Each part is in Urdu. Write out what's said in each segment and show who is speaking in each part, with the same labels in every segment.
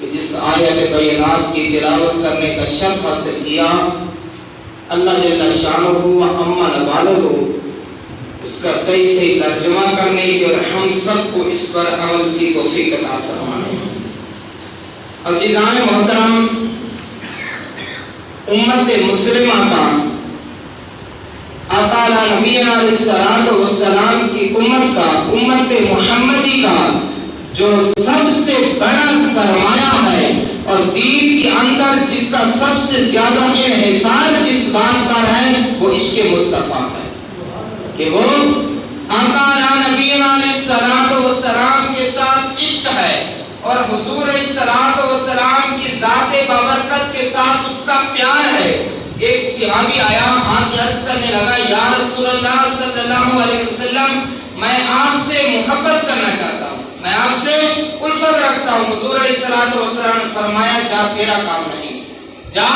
Speaker 1: کہ جس آیت بینات کی تلاوت کرنے کا شرف حاصل کیا، اللہ جل شانہ و عما نوالہ اس کا صحیح ترجمہ کرنے کی اور ہم سب کو اس پر عمل کی توفیق عطا فرمائے۔ عزیزان محترم، امت مسلمہ کا آقا نبینا علیہ السلام کی امت کا، امت محمدی کا جو سب سے بڑا سرمایہ ہے اور دین کے اندر جس کا سب سے زیادہ انحصار جس بات پر ہے وہ عشق مصطفیٰ ہے، کہ وہ آقا نبینا علیہ السلام کے ساتھ عشق ہے اور حضور علیہ السلام کی ذات بابرکت کے ساتھ اس کا پیار ہے۔ ایک صحابی آیا، آج عرض کرنے لگا، یا رسول اللہ صلی اللہ علیہ وسلم، میں آپ سے محبت کرنا چاہتا ہوں، میں آپ سے الفت رکھتا ہوں۔ حضور علیہ السلام نے فرمایا، جا تیرا کام نہیں، جا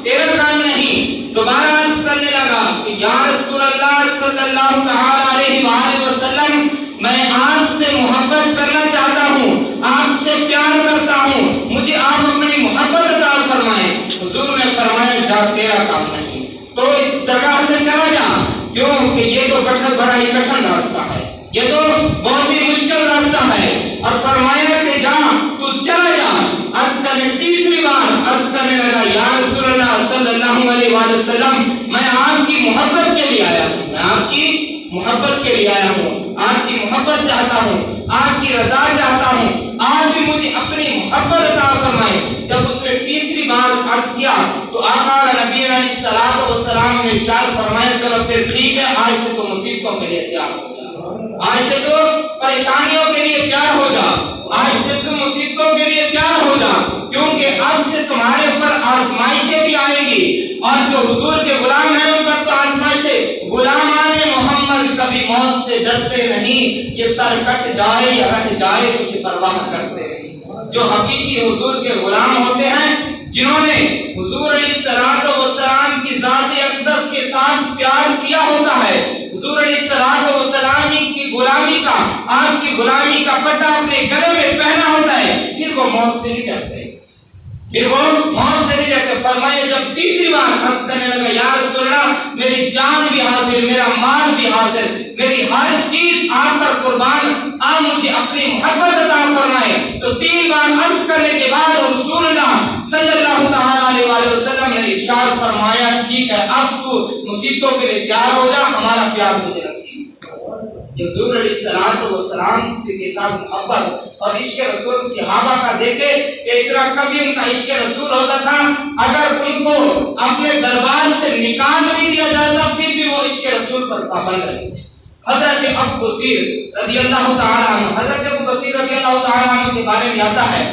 Speaker 1: تیرا کام نہیں۔ دوبارہ عرض کرنے لگا کہ یا رسول اللہ صلی اللہ تعالی علیہ وآلہ وسلم، میں آپ سے محبت کرنا چاہتا ہوں، آپ سے پیار کرتا ہوں، مجھے آپ اپنی محبت عطا فرمائیں۔ حضور نے فرمایا، جا تیرا کام نہیں، تو اس درگاہ سے چلا جا، کیوں کہ یہ تو بڑا ہی کٹھن راستہ ہے، یہ تو بہت ہی مشکل راستہ ہے۔ اور فرمایا کہ جا، تو چلا جا۔ عرض کرنے تیسری بار عرض کرنے لگا، یا رسول اللہ صلی اللہ علیہ وآلہ وسلم، میں آپ کی محبت کے لیے آیا ہوں، میں آپ کی محبت کے لیے آیا ہوں، آپ کی محبت چاہتا ہوں، آپ کی رضا چاہتا ہوں، آپ بھی مجھے اپنی محبت عطا فرمائیں۔ جب اس نے تیسری بار عرض کیا تو آقا نبی علیہ السلام نے ارشاد فرمایا، چلو پھر ٹھیک ہے، آج سے تو مصیبتوں کے لیے تیار ہو جا، آج سے تو پریشانیوں کے لیے تیار ہو جا، آج سے تو مصیبتوں کے لیے تیار ہو جا، کیونکہ اب سے تمہارے اوپر آزمائشیں بھی آئیں گی، اور جو حضور کے غلام ہیں ان پر تو آزمائشیں۔ غلامان محمد کبھی موت سے ڈرتے نہیں، یہ سر کٹ جائے یا رہ جائے کچھ پرواہ کرتے نہیں۔ جو حقیقی حضور کے غلام ہوتے ہیں، جنہوں نے حضور علیہ السلام کی ذات اقدس کے ساتھ پیار کیا ہوتا ہے، حضور علیہ السلام کی غلامی کا، آپ کی غلامی کا پٹا اپنے گلے میں پہنا ہوتا ہے، پھر وہ موت سے نہیں ڈرتے، پھر وہ موت سے نہیں ڈرتے۔ فرمایا جب تیسری بار عرض کرنے لگا، یا رسول اللہ، میری جان بھی حاضر، میرا مال بھی حاضر، میری ہر چیز آپ پر قربان، آپ مجھے اپنی محبت عطا فرمائے۔ تو تین بار عرض کرنے کے بعد رسول اللہ صلی اللہ تعالی علیہ وآلہ وسلم نے ارشاد فرمایا، ٹھیک ہے، اب تو مصیبتوں کے لیے تیار ہو جا، ہمارا پیار مجھے نصیب۔ حضور علیہ السلام کے ساتھ محبت اور عشق رسول صحابہ کا دیکھے کہ اتنا کبھی ان کا عشق رسول ہوتا تھا، اگر ان کو اپنے دربار سے نکال بھی دیا جاتا پھر بھی وہ عشق رسول پر پابند رہے۔ حضرت ابو بصیر رضی اللہ تعالیٰ عنہ، حضرت ابو بصیر رضی اللہ تعالیٰ عنہ کے بارے میں آتا ہے،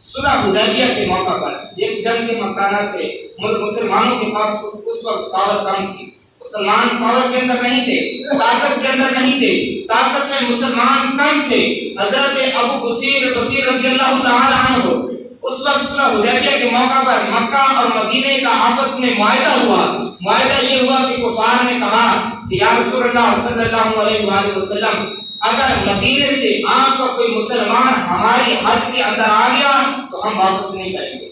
Speaker 1: صلح حدیبیہ کے موقع پر ایک جنگ کے مکانات تھے، مسلمانوں کے پاس اس وقت پاور کم تھی، مسلمان پاور کے اندر نہیں تھے، طاقت کے اندر نہیں تھے، طاقت میں مسلمان کم تھے۔ حضرت ابو بصیر رضی اللہ تعالی عنہ اس وقت صلح حدیبیہ کے موقع پر مکہ اور مدینے کا آپس میں معاہدہ ہوا۔ معاہدہ یہ ہوا کہ کفار نے کہا کہ یا رسول اللہ صلی اللہ علیہ وآلہ وسلم، اگر مدینے سے آپ کا کوئی مسلمان ہماری حد کے اندر آ گیا تو ہم واپس نہیں کریں گے،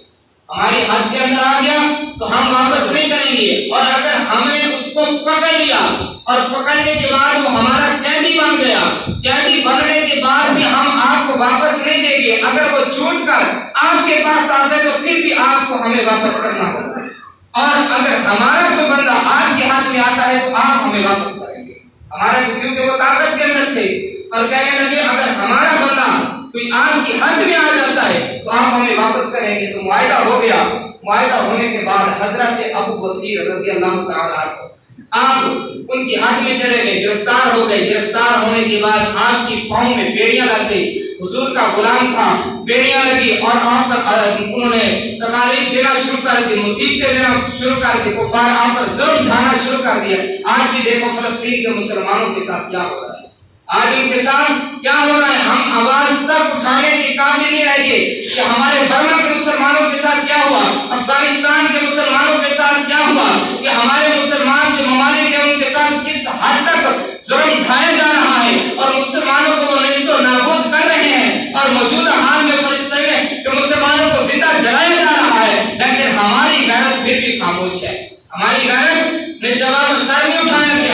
Speaker 1: ہماری حد کے اندر آ گیا تو ہم واپس نہیں کریں گے، اور اگر ہم نے اس کو پکڑ لیا اور پکڑنے کے بعد وہ ہمارا قیدی بن گیا، قیدی بننے کے بعد بھی ہم آپ کو واپس نہیں دیں گے، اگر وہ چھوٹ کر آپ کے پاس آتے تو پھر بھی آپ کو ہمیں واپس کرنا ہوگا، اور اگر ہمارا کوئی بندہ آپ کے ہاتھ میں آتا ہے تو آپ ہمیں واپس کریں گے۔ ہمارا کیونکہ وہ طاقت کے اندر تھے اور کہنے لگے اگر ہمارا بندہ کوئی آپ کی حد میں آ جاتا ہے تو آپ ہمیں واپس کریں گے۔ تو معاہدہ ہو گیا۔ معاہدہ ہونے کے بعد حضرت ابو بصیر رضی اللہ تعالیٰ عنہ آپ ان کی حد میں چلے گئے، گرفتار ہو گئے۔ گرفتار ہونے کے بعد آپ کی پاؤں میں بیڑیاں لگ گئی، حضور کا غلام تھا، بیڑیاں لگی اور آپ پر انہوں نے تکالیف دینا شروع کر دی، مصیبتیں دینا شروع کر دی، کفار آپ پر ظلم ڈھانا شروع کر دیا۔ آج بھی دیکھو فلسطین کے مسلمانوں کے ساتھ کیا ہو رہا ہے، آج ان کے ساتھ کیا ہو رہا ہے۔ ہم آواز تک اٹھانے کے قابل نہیں رہ گئے کہ ہمارے برما کے مسلمانوں کے ساتھ کیا ہوا، افغانستان کے مسلمانوں کے ساتھ کیا ہوا، کہ ہمارے مسلمان جو ممالک ہیں ان کے ساتھ کس حد تک ظلم ڈھایا جا رہا ہے، اور مسلمانوں کو وہ نیست و نابود کر رہے ہیں۔ اور موجودہ حال میں فلسطین کے مسلمانوں کو جواب میں سر نہیں اٹھایا کہ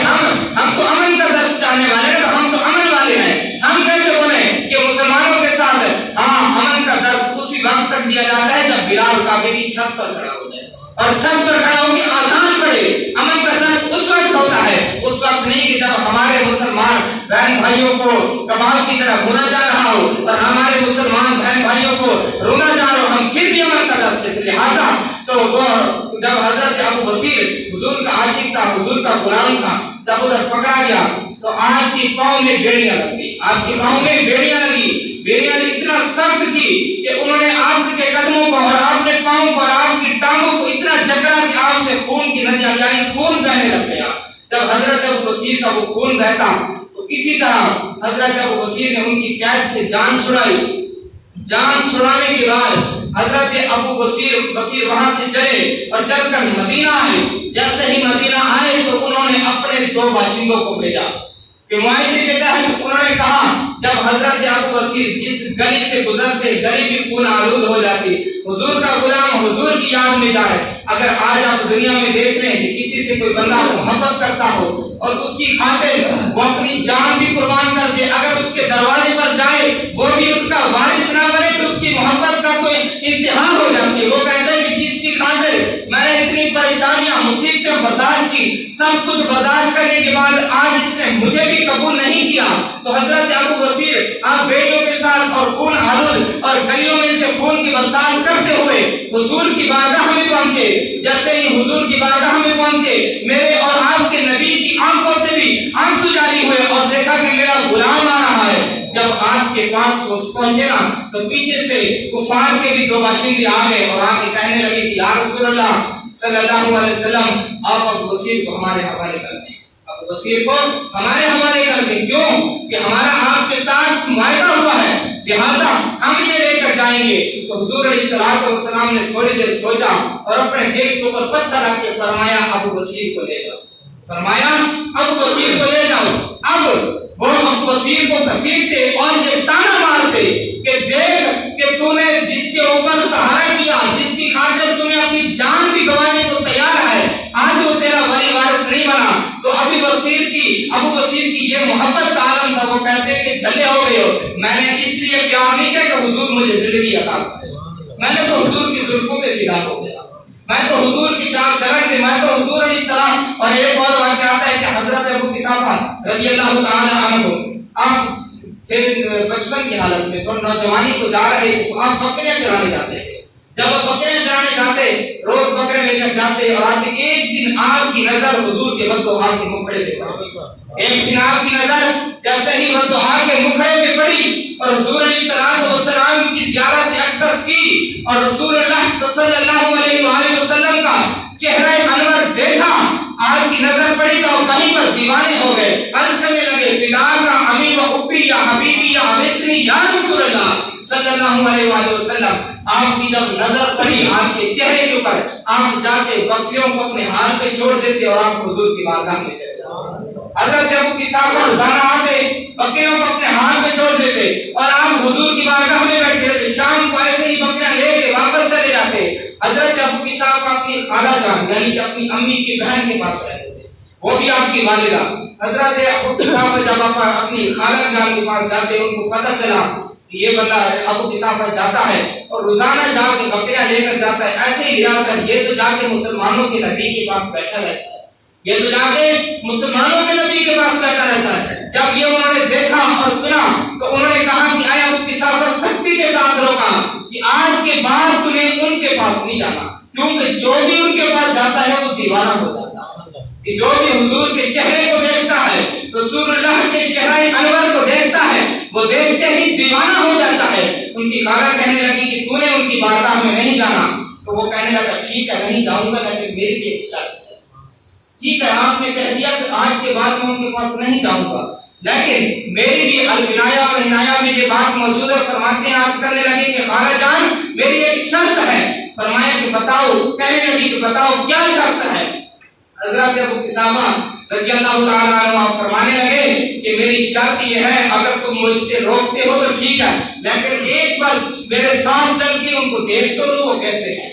Speaker 1: ہم تو امن کا درس چاہنے والے ہیں، ہم تو امن والے ہیں، ہم کیسے بولیں کہ مسلمانوں کے ساتھ ہاں امن کا درس اسی وقت تک دیا جاتا ہے جب بلال کعبے کی چھت پر کھڑا ہو جائے اور چھت پر کھڑا ہو کے آذان پڑھے۔ امن کا درس اس وقت ہوتا ہے، اس وقت نہیں کہ جب ہمارے مسلمان بہن بھائیوں کو کباب کی طرح بھونا جا رہا ہو اور ہمارے مسلمان بہن بھائیوں کو رونا جا رہا ہو، ہم پھر بھی امن کا درس دیتے۔ لہٰذا تو وہ جب حضرت ابو بصیر حضور کا عاشق تھا، حضور کا غلام تھا، جب ادھر پکڑا گیا تو آپ کی پاؤں میں بیڑیاں لگ گئی، آپ کی پاؤں میں بیڑیاں لگی، بیڑیاں اتنا سخت تھی کہ انہوں نے آپ کے قدموں کو اور آپ کے پاؤں کو اور آپ کی ٹانگوں کو اتنا جکڑا کہ آپ سے خون کی ندیاں یعنی خون بہنے لگ گیا۔ جب حضرت ابو بصیر کا وہ خون بہتا تو اسی طرح حضرت ابو بصیر نے ان کی قید سے جان چھڑائی۔ جان چھڑانے کے بعد حضرت ابو بصیر وہاں سے چلے اور چل کر مدینہ آئے۔ جیسے ہی مدینہ آئے تو انہوں نے اپنے 2 باشندوں کو بھیجا کہ معاہدے کے تحت انہوں نے کہا جب حضرت ابو بصیر جس گلی سے گزرتے گلی بھی خون آلود ہو جاتی، حضور کا غلام حضور کی یاد میں جائے۔ اگر آج آپ دنیا میں دیکھ لیں کہ کسی سے کوئی بندہ محبت کرتا ہو اور اس کی خاطر وہ اپنی جان بھی قربان کر دے، اگر اس کے دروازے پر جائے وہ بھی اس کا وارث نہ بنے تو اس کی محبت کا کوئی انتہا ہو جاتی ہے۔ وہ کہتے ہیں کہ جس کی خاطر میں نے اتنی پریشانیاں مصیبتیں برداشت کی، سب کچھ برداشت کرنے کے بعد آج اس نے مجھے بھی قبول نہیں کیا، تو حضرت ابو بصیر آپ بیڑیوں کے ساتھ اور خون آلود اور گلیوں میں سے خون کی برسات کرتے ہوئے حضور کی بارگاہ میں پہنچے۔ جیسے ہی حضور کی بارگاہ میں پہنچے میرے اور آپ کے نبی کی آنکھوں سے بھی آنسو جاری ہوئے اور دیکھا کہ میرا غلام آ رہا ہے۔ جب آپ کے پاس پہنچے نا تو پیچھے سے کفار کے بھی 2 باشندے آ گئے اور آ کے کہنے لگے کہ یا رسول اللہ صلی اللہ علیہ وسلم آپ ابو بصیر کو ہمارے حوالے کر دیں، ابو بصیر کو ہمارے حوالے کر دیں، کیوں کہ ہمارا آپ کے ساتھ معاہدہ ہوا ہے، لہٰذا ہم یہ لے کر جائیں گے۔ تو حضور علیہ الصلوۃ والسلام نے تھوڑی دیر سوچا اور اپنے دل کے اوپر پتھر رکھ کے فرمایا ابو بصیر کو لے جاؤ، فرمایا ابو بصیر کو لے جاؤ۔ اب وہ ابو بصیر کو گھسیٹتے اور یہ تانا مارتے کہ دیکھ کہ تو نے جس کے اوپر سہارا کیا، جس کی خاطر تو نے اپنی جان بھی گنوانے کو تیار ہے، آج وہ تیرا ولی وارث نہیں بنا۔ تو ابو بصیر کی یہ محبت کا عالم تھا، وہ کہتے کہ جھلے ہو گئے ہو، میں نے اس لیے پیار نہیں کیا کہ حضور مجھے زندگی عطا کرے، میں نے تو حضور کی زلفوں میں فدا ہو گیا، میں تو حضور کی چار چرن میں، میں تو حضور علیہ السلام۔ اور ایک اور واقعہ آتا ہے کہ حضرت ابو قحافہ رضی اللہ تعالی عنہ آپ تھے بچپن کی حالت میں، تھوڑا نوجوانی کو جا رہے تھے تو آپ بکریاں چرانے جاتے تھے۔ جب وہ بکریاں چرانے جاتے روز بکرے لے کر جاتے اور آتے، ایک دن آپ کی نظر حضور کے بددعا کے مکھڑے پہ پڑی، ایک دن آپ کی نظر جیسے ہی بددعا کے مکھڑے پہ پڑی اور حضور علیہ السلام کی زیارت اقدس کی اور رسول اللہ صلی اللہ علیہ وآلہ وسلم کا چہرہ انور دیکھا، آپ کی نظر پڑی تو کہیں پر دیوانے ہو گئے، عرض کرنے لگے فداک کا امی و ابی یا حبیبی یا اویسنی یا رسول اللہ صلی اللہ علیہ وآلہ وسلم۔ آپ کی جب نظر پڑی آپ کے چہرے کے اوپر، آپ جا کے بکریوں کو اپنے حال پہ چھوڑ دیتے اور آپ حضور کی بارگاہ میں چلے جاتے۔ حضرت ابو قحافہ روزانہ آتے بکریوں کو اپنے حال پہ چھوڑ دیتے اور آپ حضور کی بارگاہ میں بیٹھے رہتے، شام کو ایسے ہی بکریاں لے کے واپس چلے جاتے۔ حضرت ابو قحافہ اپنی خالہ جان یعنی کہ اپنی امی کی بہن کے پاس رہتے تھے، وہ بھی آپ کی والدہ۔ حضرت ابو قحافہ جب اپنی خالہ جان کے پاس جاتے ان کو پتہ چلا کہ یہ بندہ ابو قحافہ جاتا ہے اور روزانہ جا کے بکریاں لے کر جاتا ہے، ایسے ہی جاتا ہے، یہ تو جا کے مسلمانوں کے نبی کے پاس بیٹھا رہتا ہے، یہ تو جا کے مسلمانوں کے نبی کے پاس بیٹھا رہتا ہے۔ جب یہ انہوں نے دیکھا اور سنا تو انہوں نے کہا کہ اے ابو قحافہ سختی کے ساتھ روکا کہ آج کے بعد تمہیں ان کے پاس نہیں جانا، کیونکہ جو بھی ان کے پاس جاتا ہے وہ دیوانہ ہو جاتا ہے، کہ جو بھی حضور کے چہرے کو دیکھتا ہے، رسول اللہ کے چہرے انور کو دیکھتا ہے، وہ دیکھتے ہی دیوانہ ہو جاتا ہے۔ ان کی خالہ کہنے لگی کہ تو نے ان کی بارگاہ میں نہیں جانا، تو وہ کہنے لگا ٹھیک ہے نہیں جاؤں گا، لیکن میری بھی ایک شرط ہے۔ ٹھیک ہے آپ نے کہہ دیا کہ آج کے بعد میں ان کے پاس نہیں جاؤں گا، لیکن میری بھی البنایا و عنایا میں یہ بات موجود ہے۔ فرماتے ہیں عرض کرنے لگے کہ خالہ جان میری ایک شرط ہے۔ فرمایا کہ بتاؤ، کہنے لگی کہ بتاؤ کیا شرط ہے۔ حضرت ابو قحافہ رضی اللہ تعالیٰ عنہ فرمانے لگے کہ میری شرط یہ ہے اگر تم مجھے روکتے ہو تو ٹھیک ہے، لیکن ایک بار میرے ساتھ چل کے ان کو دیکھ تو لو وہ کیسے ہیں۔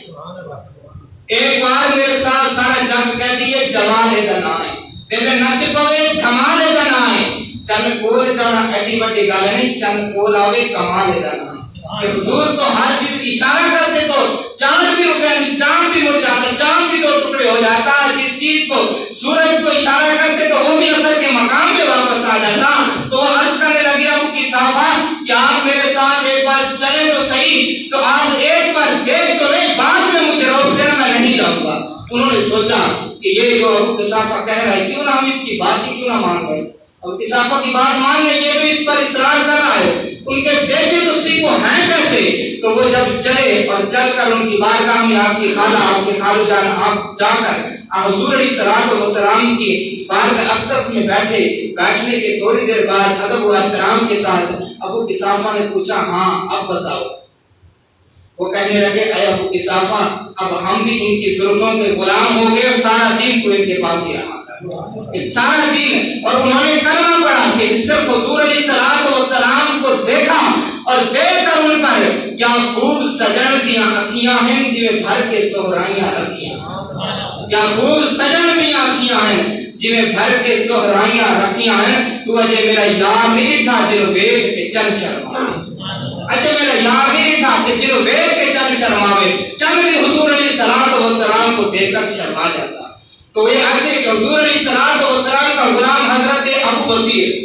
Speaker 1: ایک بار میرے ساتھ سارا جگ کہتی ہے جمال دنائے تیرے نچ پوے کمال دنائے چند کول جانا ایڈی بڑی گل نہیں چند کول آوے کمال دنائے کہ حضور تو ہر چیز اشارہ کرتے تو چاند بھی رکے چاند بھی مڑ جاتا چاند بھی دو ٹکڑے ہو جاتا جس چیز کو سورج کو اشارہ کرتے تو وہ بھی اثر کے مقام پہ واپس آ جاتا تو وہ عرض کرنے لگے ابو قحافہ کہ آپ میرے ساتھ ایک بار چلے تو صحیح تو آپ ایک بار دیکھ تو نہیں بعد میں مجھے روک دینا میں نہیں جاؤں گا. انہوں نے سوچا کہ یہ جو ابو قحافہ کہہ رہا ہے کیوں نہ ہم اس کی بات ہی کیوں نہ مان لیں ابو قحافہ کی بات مان لیں یہ بھی اس پر اصرار کر رہا ہے ان کے دیکھے تو صحیح وہ ہیں کیسے تو وہ جب چلے اور چل کر ان کی بارگاہ میں آپ کی خالہ آپ کے خالو جان آپ جا کر حضور علیہ الصلوۃ والسلام کی بارگاہ اقدس میں بیٹھنے کے تھوڑی دیر بعد ادب و احترام کے ساتھ ابو قحافہ نے پوچھا ہاں اب بتاؤ. وہ کہنے لگے اے ابو قحافہ اب ہم بھی ان کی زلفوں کے غلام ہو گئے اور سارا دین تو ان کے پاس ہی رہا سارا دین. اور انہوں نے کلمہ پڑھا کہ صرف حضور علیہ الصلوۃ والسلام کو دیکھا اور دیکھ کر ان پر کیا خوب سجن دیاں اکھیاں ہیں جنہیں بھر کے سہرائیاں رکھیاں کیا خوب سجن دیاں اکھیاں ہیں جنہیں بھر کے سہرائیاں رکھیاں ہیں تو اجے میرا یار نہیں تھا جنہوں ویکھ کے چل شرما اجے میرا یار نہیں تھا کہ جنہوں ویکھ کے چل شرماوے چل بھی حضور علیہ الصلوۃ والسلام کو دیکھ کر شرما جاتا. تو یہ ایسے کہ حضور علیہ الصلوۃ والسلام کا غلام حضرت ابو بصیر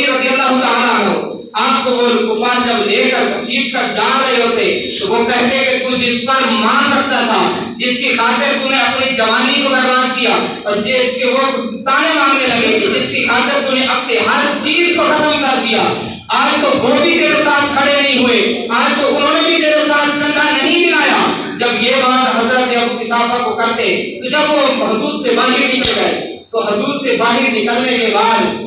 Speaker 1: رضی اللہ تعالیٰ عنہ آپ کو وہ کفار جب لے کر گھسیٹ کر جا رہے ہوتے تو وہ کہتے کہ تو جس پر مان رکھتا تھا جس کی خاطر تو نے اپنی جوانی کو برباد کیا اور جس کے وہ تانے مانگنے لگے کہ جس کی خاطر تو نے اپنی ہر چیز کو ختم کر دیا آج تو وہ بھی تیرے ساتھ کھڑے نہیں ہوئے آج تو انہوں نے بھی تیرے ساتھ کندھا نہیں ملایا. جب یہ بات حضرت ابو قحافہ کو کرتے تو جب وہ حدود سے باہر نکل گئے تو حدود سے باہر نکلنے کے بعد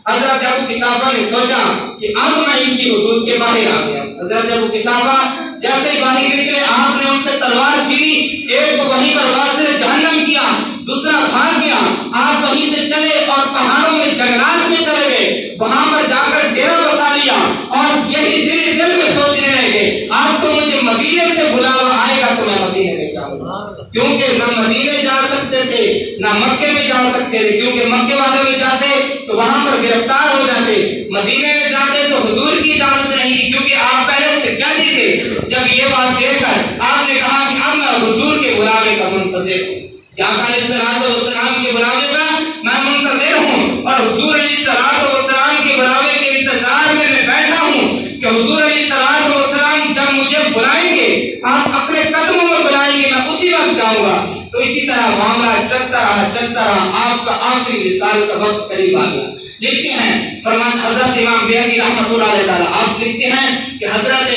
Speaker 1: حضرت ابو قحافہ نے سوچا کہ اب میں ان کی حدود کے باہر آ گیا. حضرت ابو قحافہ جیسے ہی باہر نکلے آپ نے ان سے تلوار چھینی ایک کو وہیں پر واسطے جہنم کیا دوسرا بھاگ گیا. آپ وہیں سے چلے اور پہاڑوں میں جنگلات میں چلے گئے وہاں پر جا کر ڈیرا بسا لیا اور یہی دل میں سوچنے لگے آپ تو مجھے مدینے سے بلاوا آئے گا تو میں مدینے میں جاؤں گا کیونکہ نہ مدینے جا سکتے تھے نہ مکے میں جا سکتے تھے کیونکہ مکے والے میں جاتے تو وہاں پر گرفتار ہو جاتے مدینے میں جاتے تو حضور کی اجازت نہیں تھی کیونکہ آپ پہلے سے کہہ دی تھے. جب یہ بات دیکھ کر آپ نے کہا کہ اب میں حضور کے بلاوے کا منتظر ہوں یا علیہ الصلوۃ والسلام کے بلاوے کا میں منتظر ہوں اور حضور علیہ الصلوۃ والسلام کے بلاوے کے انتظار میں بیٹھا ہوں کہ حضور علیہ الصلوۃ والسلام جب مجھے بلائیں گے آپ اپنے قدموں میں بلائیں گے میں اسی وقت جاؤں گا. تو اسی طرح معاملہ چلتا رہا آپ کا آخری وصال کا وقت قریب آ گیا. لکھتے ہیں فرمان حضرت امام بیہقی رحمۃ اللہ علیہ آپ لکھتے ہیں کہ حضرت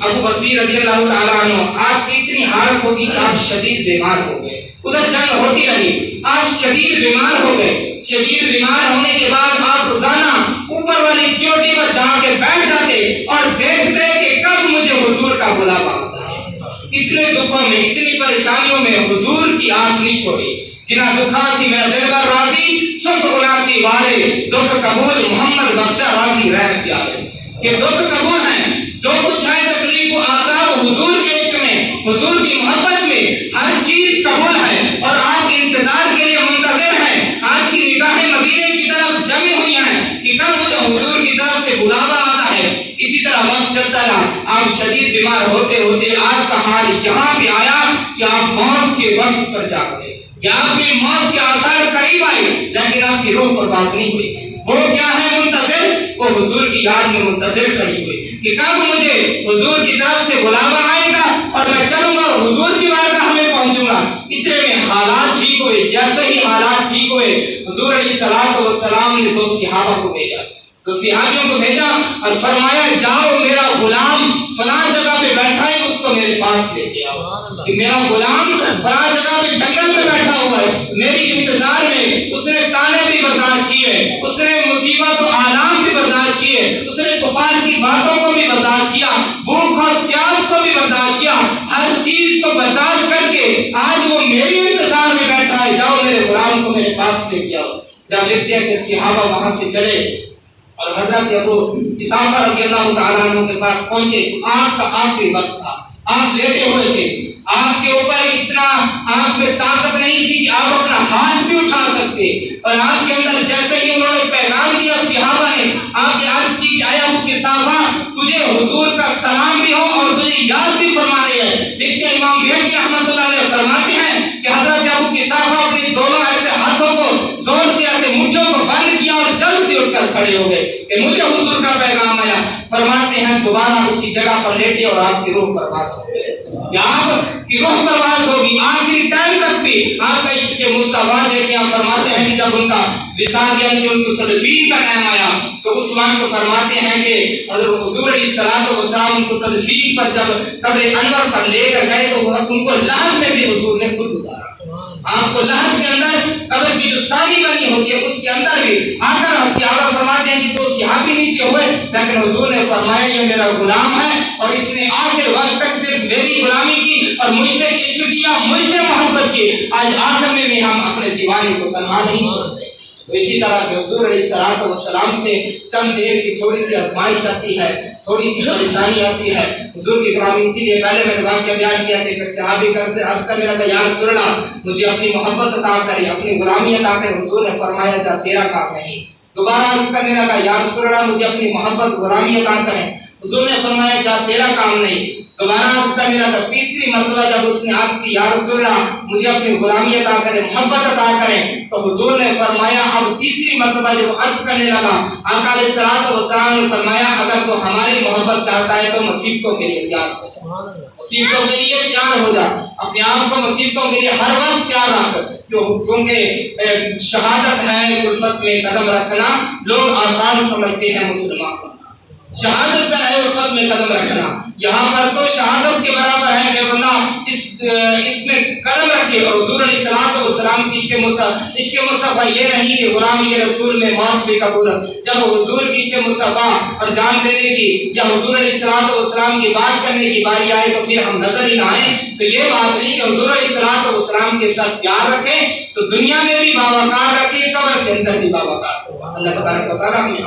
Speaker 1: ابو بصیر رضی اللہ تعالیٰ عنہ آپ کی اتنی حالت ہوگی کہ آپ شدید بیمار ہو گئے ادھر جنگ ہوتی رہی آپ شدید بیمار ہو گئے. شدید بیمار ہونے کے بعد آپ روزانہ اوپر والی چوٹی پر جا کے بیٹھ جاتے اور دیکھتے کہ کب مجھے حضور کا بلاوا آتا ہے. اتنے دکھوں میں اتنی پریشانیوں میں حضور کی آس نہیں چھوڑی. جنا دکھا تھی میں دل پر راضی سکھ اڑاتی والے دکھ قبول محمد بخشا راضی رحمت پیارے کہ دکھ قبول ہیں جو کچھ ہے تکلیف و آثار حضور کے عشق میں حضور کی محبت میں ہر چیز قبول ہے اور آپ انتظار کے لیے منتظر ہیں. آپ کی نگاہیں مدینے کی طرف جمی ہوئی ہیں کہ کب مجھے حضور کی طرف سے بلاوا آتا ہے. اسی طرح وقت چلتا رہا آپ شدید بیمار ہوتے آپ کا حال یہاں بھی آیا کہ آپ موت کے وقت پر جا گئے یا آپ کی موت کے آثار قریب آئے لیکن آپ کی روح پرواز نہیں ہوئی. وہ کیا ہے منتظر وہ حضور کی یاد میں منتظر کھڑی ہوئی کہ کب مجھے حضور کی طرف سے بلاوا آئے گا اور میں چلوں گا اور حضور کی بارگاہ میں پہنچوں گا. اتنے میں حالات ٹھیک ہوئے. جیسے ہی حالات ٹھیک ہوئے حضور علیہ الصلوۃ والسلام نے دو صحابہ کو بھیجا تو صحابیوں کو بھیجا اور فرمایا جاؤ میرا غلام فلاں جگہ پہ بیٹھا ہے اس کو میرے پاس لے کے آؤ کہ میرا غلام فلاں جگہ پہ جنگل میں بیٹھا ہوا ہے میری انتظار میں اس نے تانے بھی برداشت کیے اس نے مصیبت و آلام بھی برداشت کیے اس نے کفار کی باتوں کو بھی برداشت کیا بھوک اور پیاس کو بھی برداشت کیا ہر چیز کو برداشت کر کے آج وہ میری انتظار میں بیٹھا ہے جاؤ میرے غلام کو میرے پاس لے کے آؤ. جب لکھتے ہیں کہ صحابہ وہاں سے چلے اور حضرت ابو قحافہ رضی اللہ تعالیٰ عنہ کے پاس پہنچے تو آپ کا آخری وقت تھا آپ لیٹے ہوئے تھے، آپ کے اوپر اتنا آپ میں طاقت نہیں تھی کہ آپ اپنا ہاتھ بھی اٹھا سکتے، اور آپ کے اندر جیسے ہی انہوں نے پیغام دیا صحابہ نے آپ کے عرض کی کہ اے ابو قحافہ تجھے حضور کا سلام بھی ہو اور تجھے یاد بھی فرما رہے ہیں۔ دیکھتے ہیں امام بہقی رحمۃ اللہ علیہ فرماتے ہیں کہ حضرت ابو قحافہ اپنے دونوں ایسے ہاتھوں کو زور سے ایسے مٹھیوں کو بند کیا اور جلد سے اٹھ کر کھڑے ہو گئے کہ مجھے حضور کا پیغام آیا۔ فرماتے ہیں دوبارہ اسی جگہ پر لیٹے اور آپ کی روح پرواز ہو گئی، یا آپ کی روح پرواز ہوگی آخری ٹائم تک بھی آپ کا عشق مصطفیٰ دیکھیں۔ آپ فرماتے ہیں کہ جب ان کا وصال یعنی ان کی تدفین کا ٹائم آیا تو اس وقت فرماتے ہیں کہ حضرت حضور علیہ الصلوۃ والسلام ان کو تدفین پر جب قبر انور پر لے کر گئے تو ان کو لحد میں بھی حضور نے خود اتارا۔ آپ کو لحد کے اندر قبر کی جو سانی بنی ہوتی ہے اس کے اندر بھی آ کر صحابہ فرماتے ہیں کہ تو صحابی نیچے ہوئے، لیکن حضور نے فرمایا یہ میرا غلام ہے اور اس نے آخر وقت تک صرف میری غلامی کی اور مجھ سے عشق کیا، مجھ سے محبت کی، آج آخر میں بھی ہم اپنے دیوانے کو تنہا نہیں چھوڑتے۔ تو اسی طرح کہ حضور علیہ الصلوۃ والسلام سے چند دیر کی تھوڑی سی آزمائش آتی ہے، تھوڑی سی پریشانی آتی ہے، حضور کی غلامی، اسی لیے پہلے میں نے واقعہ بیان کیا کہ صحابی کرتے عرض کرنے لگا یا رسول اللہ مجھے اپنی محبت عطا کرے، اپنی غلامی عطا کرے۔ حضور نے فرمایا جا تیرا کام نہیں۔ دوبارہ عرض کرنے لگا یا رسول اللہ مجھے اپنی محبت غلامی عطا کریں، حضور نے فرمایا جا تیرا کام نہیں۔ دوبارہ عرض کرنے لگا، تیسری مرتبہ جب اس نے عرض کی یا رسول اللہ مجھے اپنی غلامی عطا کریں، محبت عطا کریں، تو حضور نے فرمایا اب تیسری مرتبہ جب عرض کرنے لگا آقا علیہ الصلوۃ والسلام نے فرمایا اگر تو ہماری محبت چاہتا ہے تو مصیبتوں کے لیے تیار ہو جا، مصیبتوں کے لیے تیار ہو جا، اپنے آپ کو مصیبتوں کے لیے ہر وقت تیار رکھ، کیونکہ شہادت ہے الفت میں قدم رکھنا، لوگ آسان سمجھتے ہیں مسلمان کو، شہادت پر ہے الفت میں قدم رکھنا، یہاں پر تو شہادت کے برابر ہے کہ بندہ اس میں قدم رکھے۔ اور حضور علیہ الصلوۃ والسلام کی عشق مصطفیٰ یہ نہیں کہ غلامی رسول میں موت بھی قبول، جب حضور کی عشق مصطفیٰ اور جان دینے کی یا حضور علیہ الصلوۃ والسلام کی بات کرنے کی باری آئے تو پھر ہم نظر ہی نہ آئیں، تو یہ بات نہیں کہ حضور علیہ الصلوۃ والسلام کے ساتھ پیار رکھیں تو دنیا میں بھی باوقار رکھیں، قبر کے اندر بھی باوقار ہوگا۔ اللہ تبارک و تعالیٰ ہمیں